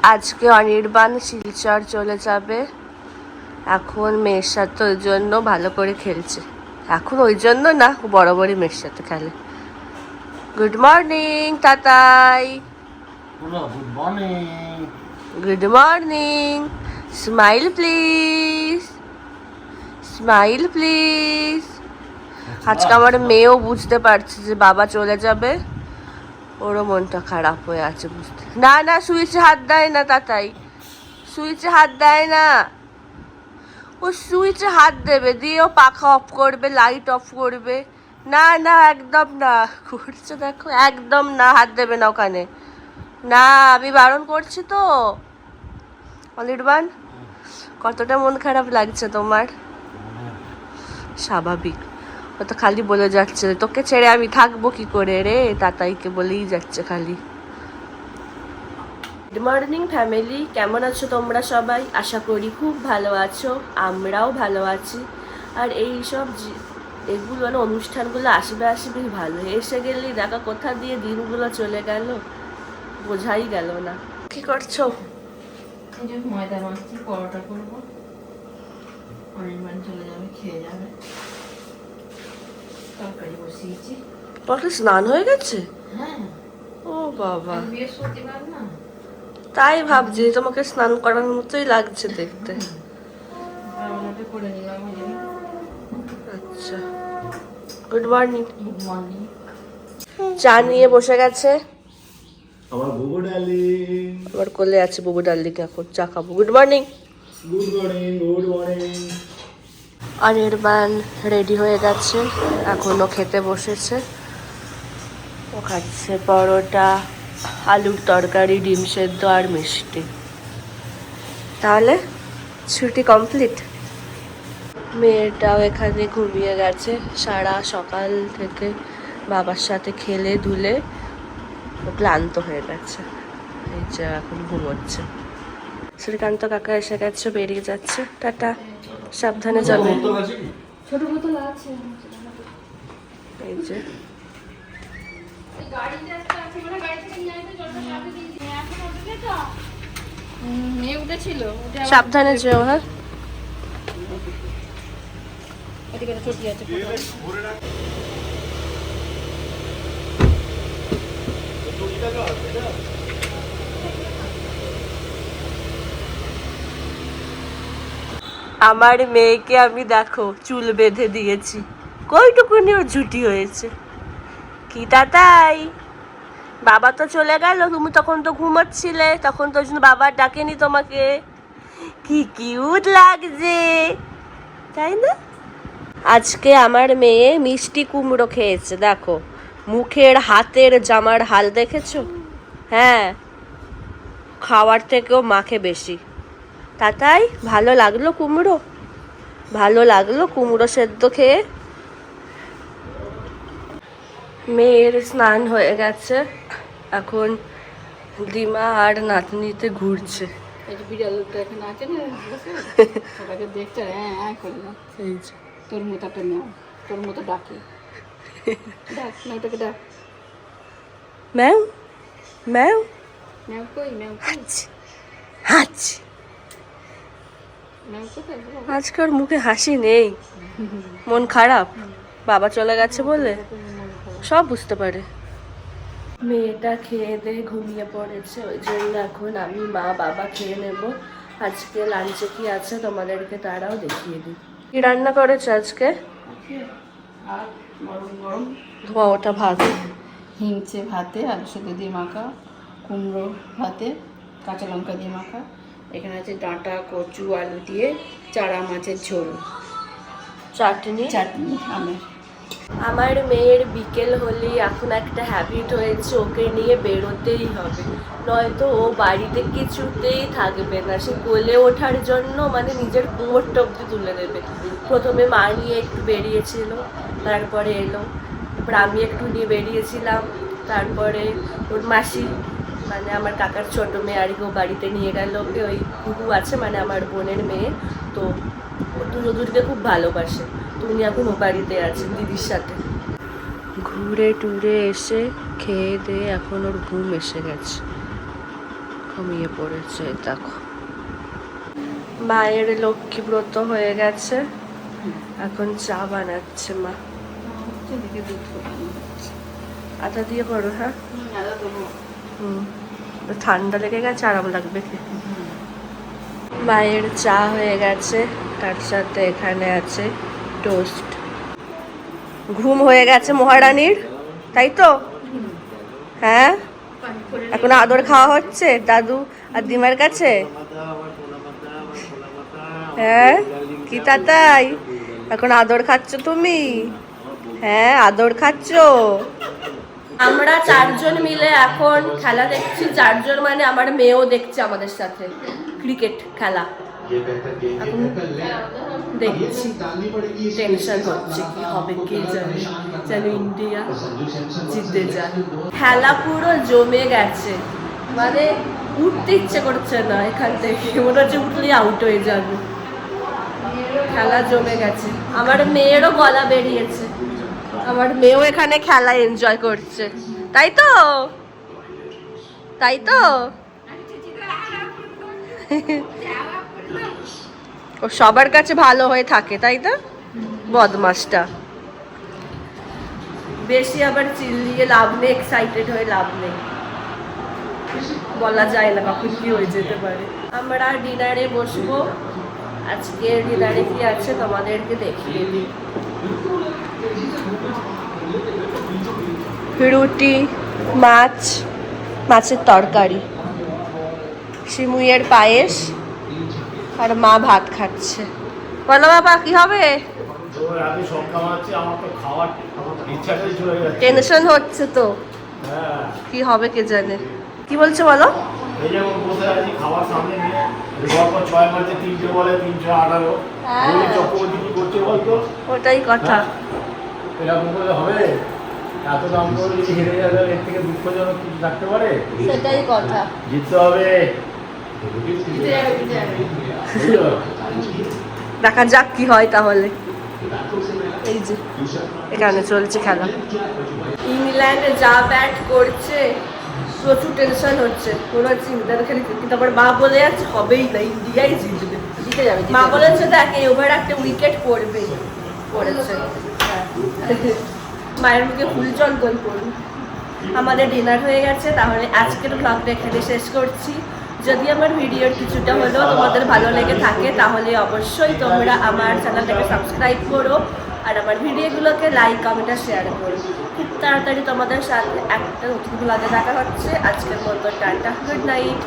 আজকে অনির্বাণ শিলচর চলে যাবে। এখন মেয়ের সাথে ওই জন্য ভালো করে খেলছে। এখন ওই জন্য না, বরাবরই মেয়ের সাথে খেলে। Good morning Tatai. Good morning. Good morning. Smile please, smile please. আজকে আমার মেয়েও বুঝতে পারছে যে বাবা চলে যাবে, ওরও মনটা খারাপ হয়ে আছে বুঝতে। না না, সুইচে হাত দেয় না তাতাই, সুইচে হাত দেয় না। ও সুইচে হাত দেবে, দিয়ে ও পাখা অফ করবে, লাইট অফ করবে। না না, একদম না করছে, দেখো একদম না, হাত দেবে না ওখানে। না, আমি বারণ করছি তো। অনির্বাণ, কতটা মন খারাপ লাগছে তোমার? স্বাভাবিক, ও তো খালি বলে যাচ্ছে তোকে ছেড়ে আমি থাকবো কি করে রে, তাতাইকে বলেই যাচ্ছে খালি। গুড মর্নিং ফ্যামিলি, কেমন আছো তোমরা সবাই? আশা করি খুব ভালো আছো, আমরাও ভালো আছি। আর এই সব এগুলো না, অনুষ্ঠানগুলো আসবেই ভালো, এসে গেলেই দেখা কোথা দিয়ে দিনগুলো চলে গেল বোঝাই গেল না। কি করছো? ময়দা মাখছি, পরোটা করবো। অনির্বাণ চলে যাবে, খেয়ে যাবে। তরকারি বসিয়েছি। তোমার স্নান হয়ে গেছে? হ্যাঁ। ও বাবা, বৃহস্পতিবার না, তাই ভাবছি তোমাকে স্নান করানোর মতোই লাগছে দেখতে। করে নিলাম। আচ্ছা, গুড মর্নিং। Good morning. চা নিয়ে বসে গেছে আমার বুবু ডার্লিং। আমার কোলে আছে বুবু ডার্লিং, এখন চা খাবো। Good morning. Good morning, good morning. Anirban ready হয়ে গেছে, এখনো খেতে বসেছে। ও খাচ্ছে পরোটা, আলুর তরকারি, ডিম সেদ্ধ আর মিষ্টি। তাহলে ছুটি কমপ্লিট। মেয়েটাও এখানে ঘুমিয়ে গেছে, সারা সকাল থেকে বাবার সাথে খেলে ধুলে ও ক্লান্ত হয়ে গেছে, এই যে এখন ঘুমোচ্ছে। শ্রীকান্ত কাকা এসে গেছে, বেরিয়ে যাচ্ছে। টাটা, সাবধানে যাবে। ছোট বোতল আছে। এই যে উঠেছিল, সাবধানে যেও। হ্যাঁ, ছুটি আছে। আমার মেয়েকে আমি দেখো চুল বেঁধে দিয়েছি, কইটুকুনি ওর ছুটি হয়েছে। কি তাতাই, বাবা তো চলে গেল, তুমি তখন তো ঘুমাচ্ছিলে, তখন তো জন্য বাবা ডাকেনি তোমাকে। কি কিউট লাগছে, তাই না? আজকে আমার মেয়ে মিষ্টি কুমড়ো খেয়েছে, দেখো মুখের হাতের জামার হাল দেখেছো? হ্যাঁ, খাওয়ার থেকেও মাখে বেশি। তাতাই, ভালো লাগলো কুমড়ো? ভালো লাগলো কুমড়ো সেদ্ধ খেয়ে? মেয়ের স্নান হয়ে গেছে, এখন দিমা আর নাতনিতে ঘুরছে। এই যে বিড়ালটা এখানে আছে না, ওটাকে দেখতে হ্যাঁ করে না। এই যে তোর মতাটা নেও, তোর মতো ডাকে, ডাক না, ওটাকে ডাক। ম্যাও ম্যাও, ম্যাও কই, ম্যাও কই, হাঁচি। ম্যাও কোথায়? আজকে ওর মুখে হাসি নেই, মন খারাপ, বাবা চলে গেছে বলে সব বুঝতে পারে। মেয়েটা খেয়ে দিয়ে ঘুমিয়ে পড়েছে, ওই জন্য এখন আমি মা বাবা খেয়ে নেব। আজকে লাঞ্চে কি আছে তোমাদেরকে তারাও দেখিয়ে দিই। কি রান্না করেছে আজকে? আর গরম গরম ধোয়া ওটা ভাত, হিংচে ভাতে আলু সেদ্ধ দিয়ে মাখা, কুমড়ো ভাতে কাঁচা লঙ্কা দিয়ে মাখা, এখানে আছে ডাঁটা, কচু, আলু দিয়ে চারা মাছের ঝোল, চাটনি। চাটনি আমের। আমার মেয়ের বিকেল হলেই এখন একটা হ্যাবিট হয়েছে, ওকে নিয়ে বেরোতেই হবে, নয়তো ও বাড়িতে কিছুতেই থাকবে না। সে কোলে ওঠার জন্য মানে নিজের কোমরটা অব্দি তুলে দেবে। প্রথমে মা নিয়ে একটু বেরিয়েছিল, তারপরে এলো, তারপর আমি একটু নিয়ে বেরিয়েছিলাম, তারপরে ওর মাসি মানে আমার কাকার ছোট মেয়ে আর কি, ও বাড়িতে নিয়ে গেল ওকে। ওই কুকু আছে মানে আমার বোনের মেয়ে, তো ও দুজনকে খুব ভালোবাসে, তো উনি এখন ও বাড়িতে আছে দিদির সাথে। ঘুরে টুরে এসে খেয়ে দিয়ে এখন ওর ঘুম এসে গেছে। ঘুমিয়ে পড়েছে দেখো। মায়ের লক্ষ্মী ব্রত হয়ে গেছে, এখন চা বানাচ্ছে মা। এদিকে দুধ ফোটানো হচ্ছে। আটা দিয়ে করো, হ্যাঁ। আদা দেবো। হুম, ঠান্ডা লেগে গেছে, আরাম লাগবে খেতে। মায়ের চা হয়ে গেছে, তার সাথে এখানে আছে টোস্ট। ঘুম হয়ে গেছে মহারানীর, তাই তো? হ্যাঁ, এখন আদর খাওয়া হচ্ছে দাদু আর দিমার কাছে। হ্যাঁ, কি তাতাই, এখন আদর খাচ্ছ তুমি? হ্যাঁ, আদর খাচ্ছ। আমরা চারজন মিলে এখন খেলা দেখছি। চারজন মানে আমার মেয়েও দেখছে আমাদের সাথে ক্রিকেট খেলা। এখন দেখছি, টেনশন হচ্ছে কি হবে কে জানে, যেন ইন্ডিয়া জিতে যায়। খেলা পুরো জমে গেছে, মানে উঠতে ইচ্ছে করছে না এখান থেকে, মনে হচ্ছে উঠলেই আউট হয়ে যাবে। খেলা জমে গেছে, আমার মেয়েরও গলা বেরিয়েছে। আমার মেয়েও এখানে খেলা এনজয় করছে, তাই তো? তাই তো? ও সবার কাছে ভালো হয়ে থাকে, তাই তো? বদমাসটা। বেশি আবার চিল্লিয়ে লাভ নেই, এক্সাইটেড হয়ে লাভ নেই, বলা যায় না কখন কি হয়ে যেতে পারে। আমরা ডিনারে বসবো। আজকে ডিনারে কি আছে তোমাদেরকে দেখিয়ে দিই। রুটি, মাছ, মাছের তরকারি, শিমুইয়ের পায়েস, আর মা ভাত খাচ্ছে। বলো বাবা কি হবে? আমি সব খাওয়াচ্ছি, আমার তো খাওয়ার ইচ্ছাটাই চলে যাচ্ছে। টেনশন হচ্ছে তো, হ্যাঁ, কি হবে কে জানে। কি বলছো বলো? এই যেমন বসে আছি খাওয়ার সামনে নিয়ে, পরপর 6 মাসে 3টে বলে 318। হ্যাঁ। ওই চক্রবর্তী কি করছে বলতো? ওটাই কথা। এরকম করে হবে? এত দাম করে যদি হেরে যাবে, এর থেকে দুঃখজনক কিছু থাকতে পারে? সেটাই কথা। জিততে হবে। বুঝলো? দেখা যাক কি হয় তাহলে। এই যে এখানে চলছে খেলা। ইংল্যান্ড যা ব্যাট করছে, প্রচুর টেনশন হচ্ছে। মনে হচ্ছে ইংল্যান্ড খেলে, কিন্তু আবার মা বলে যাচ্ছে হবেই না, ইন্ডিয়াই জিতবে, জিতে যাবে। মা বলেছে দেখ এই ওভার একটা উইকেট পড়বে, পড়েছে। মায়ের মুখে ফুল চন্দন পড়বে। আমাদের ডিনার হয়ে গেছে, তাহলে আজকের ব্লগটা এখানে শেষ করছি। যদি আমার ভিডিওর কিছুটা হলেও তোমাদের ভালো লেগে থাকে, তাহলে অবশ্যই তোমরা আমার চ্যানেলটাকে সাবস্ক্রাইব করো, আর আমার ভিডিওগুলোকে লাইক, কমেন্ট আর শেয়ার করো। খুব তাড়াতাড়ি তোমাদের সাথে একটা নতুন ব্লগে দেখা হচ্ছে। আজকের মতো টাটা, গুড নাইট।